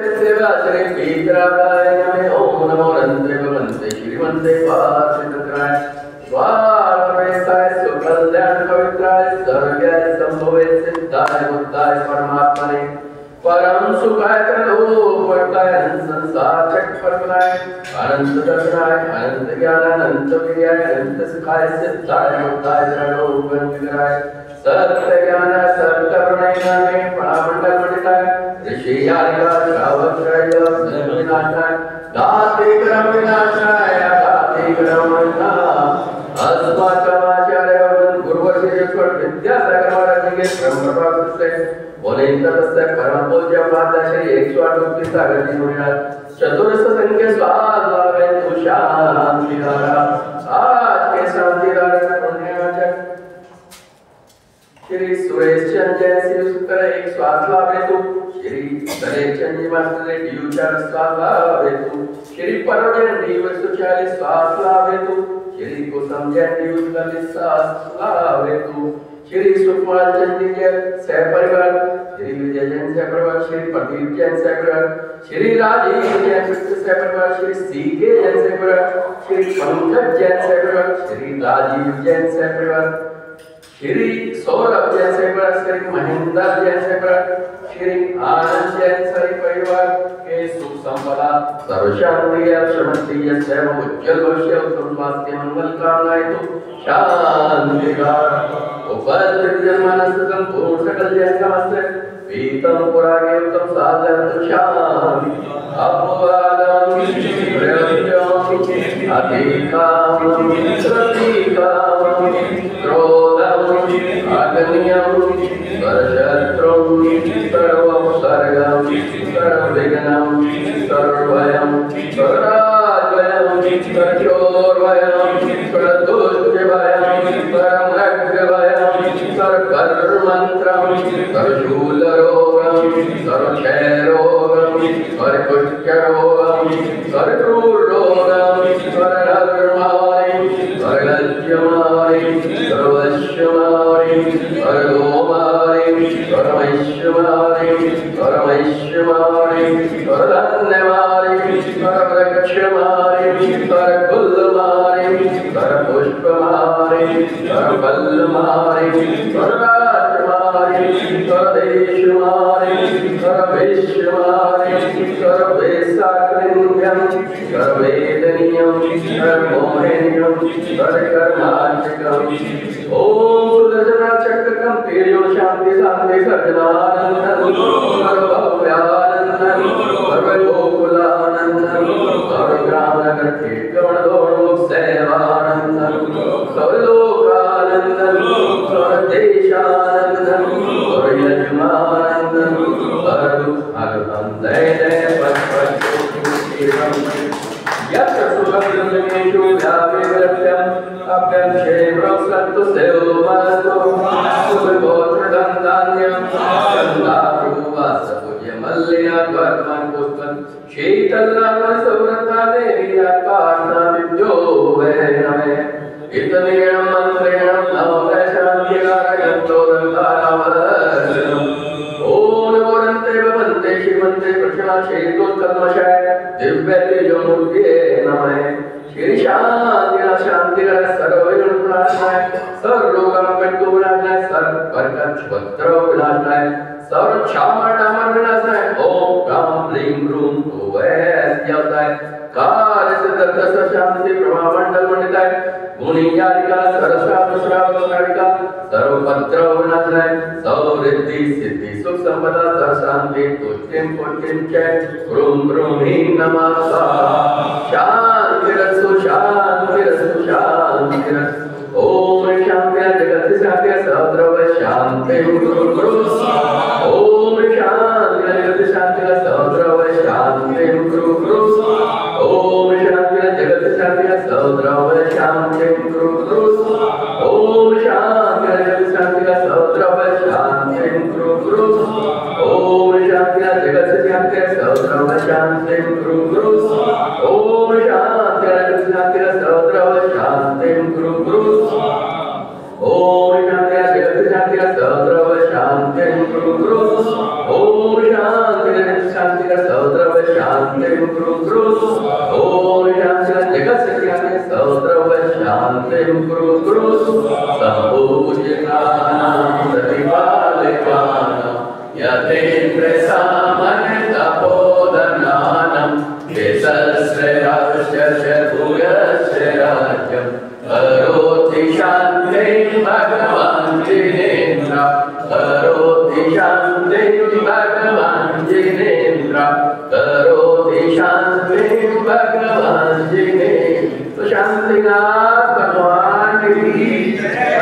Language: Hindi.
श्री पीत्राय नमः ओम नमो नंदे भगवन्ते श्रीमन्ते पार्षदत्राय स्वामेताय सुकल्याण पवित्राय सर्वज्ञाय संभवे सिद्धाय बुद्धाय परमात्मने परम सुखाय त्रयोवर्ताय संसार चक्रवर्ताय अनंत दर्शनाय अनंत ज्ञान अनंत विद्याय अनंत सुखाय सिद्धाय बुद्धाय त्रयोवर्ताय सत्य ज्ञान सत्य प्रणय प्रामंडल मंडिताय ऋषि यारिका श्रावक विनाशाय दाति क्रम विनाशाय दाति क्रम अस्माकमाचार्य गुरुवर्षेश्वर विद्यासागर महाराज के ब्रह्मप्रभाव से बोले तस्य परम पूज्य माता श्री 108 सागर जी महाराज चतुर्थ संख्या स्वाद लावे तु शांति धारा आज के शांति धारा पुण्यवाचक श्री सुरेश चंद जैसे उत्तर एक स्वाद लावे तु श्री गणेश चंद जी मास्टर ड्यूचार स्वाद लावे तु श्री परमजन दिवस 40 स्वाद लावे तु श्री कुसुम जैन दिवस 40 स्वाद लावे तु श्री सुकुमार चंद जी सह परिवार श्री विजय जैन सह परिवार श्री प्रदीप जैन सह परिवार श्री राजीव जैन सह परिवार श्री सीके जैन सह परिवार श्री पंकज जैन सह परिवार श्री राजीव जैन सह परिवार श्री सौरभ जैन सह परिवार श्री महेंद्र जैन सह परिवार श्री आनंद जैन सह परिवार के सुख संपदा सर्व शांति श्रीमती सैव उज्जवल भविष्य उत्तम स्वास्थ्य मंगल कामनाएं तो शांति का उपस्थित जनमानस संपूर्ण सकल जैन समस्त पीतम पुरागे उत्तम साधन तो शांति अपवादम प्रयोजन अधिकाम प्रतिकाम क्रोधम अग्नियम सर्वशत्रुम सर्वोपसर्गम सर्वविघ्नम सर्वभयम सर्वराजयम सर्वचोर्भयम सर्वदुष्टभयम सर्वमृग्भयम सर्वकर्ममन्त्रम सर्वशूलरोगम सर्वक्षयरोगम सर्वकुष्ठरोगम सर्वक्रूररोगम सर्वधर्माणि सर्वलज्जमाणि सर्ववश्यमाणि सर्वगोमाणि सर्वैश्वमाणि सर्वैश्वमाणि सर्वधन्यमाणि सर्ववृक्षमाणि सर्वकुलमाणि सर्वपुष्पमाणि सर्वफलमाणि सर्वराजमाणि सर्वदेशमाणि सर्वविश्वमाणि सर्ववेशाकृत्यं सर्ववेदनीयं सर्वमोहनीयं सर्वकर्मार्चकम् ओम सुदर्शन चक्रकं तेजो शांति शांति सर्वनानंदं सर्वभव्यानंदं सर्वगोकुलानंदं सर्वग्रामनगर कीर्तनदोष सेवानंदं सर्वलोकानंदं सर्वदेशानंदं सर्वयजमानंदं सर्वभक्तानंदं यत्र सुखं व्यापिरत्यं अभ्यं क्षेमं सन्तु सेवमस्तु सुखगोत्रदन्तान्यं चन्दारूपासपूज्यमल्लिनाथवर्मन् पुष्पं शीतलनाथसौरता देवी पार्श्वविद्यो वै नमः इतनेन मन्त्रेण नमः शान्तिकारयन्तो दन्तानामर्शनम् ओम नमो नंदे भगवन्ते श्रीमन्ते प्रश्नाशेतोत्कर्मशाय दिव्य तेजोमूर्तये नमः श्री शांति शांति सर्वविघ्ननाशाय सर्वलोकमपैतुविनाशाय सर्वकर्कच्छवत्र विनाशाय सर्वक्षामणामर विनाशाय ओम गां ह्रीं ह्रूं भुवैस्याय कार्यसिद्धस्य शांति प्रभामंडल मंडिताय गुणियारिका सरस्वती सर्वपत्र विनाशाय सौरिद्धि सिद्धि सुख संपदा सर्वशांति तुष्टिं पुष्टिं च ह्रूं ह्रूं ह्रीं नमः शांतिरस्तु शांतिरस्तु शांतिरस्तु ओम शांति जगत शांति सर्वद्रव शांति गुरु गुरु ओम शांति जगत शांति सर्वद्रव शांति गुरु गुरु ओम शांति जगत शांति सर्वद्रव शांति गुरु गुरु ओम शांति जगत शांति सर्वद्रव शांति गुरु गुरु ओम शांति जगत शांति सर्वद्रव शांति गुरु गुरु ओम शांति जगत शांति सर्वद्रव शांति गुरु गुरु ओम शांति जगत शांति सर्वद्रव शांति गुरु गुरु ओम शांति जगत शांति सर्वद्रव शान्तिं कुरु कुरु ॐ जगत्सख्याने सौद्रव शान्तिं कुरु कुरु सम्पूज्यमानं प्रतिपालकानं यथेन्द्र सामन्य तपोधनानं विसहस्रराष्ट्र भूय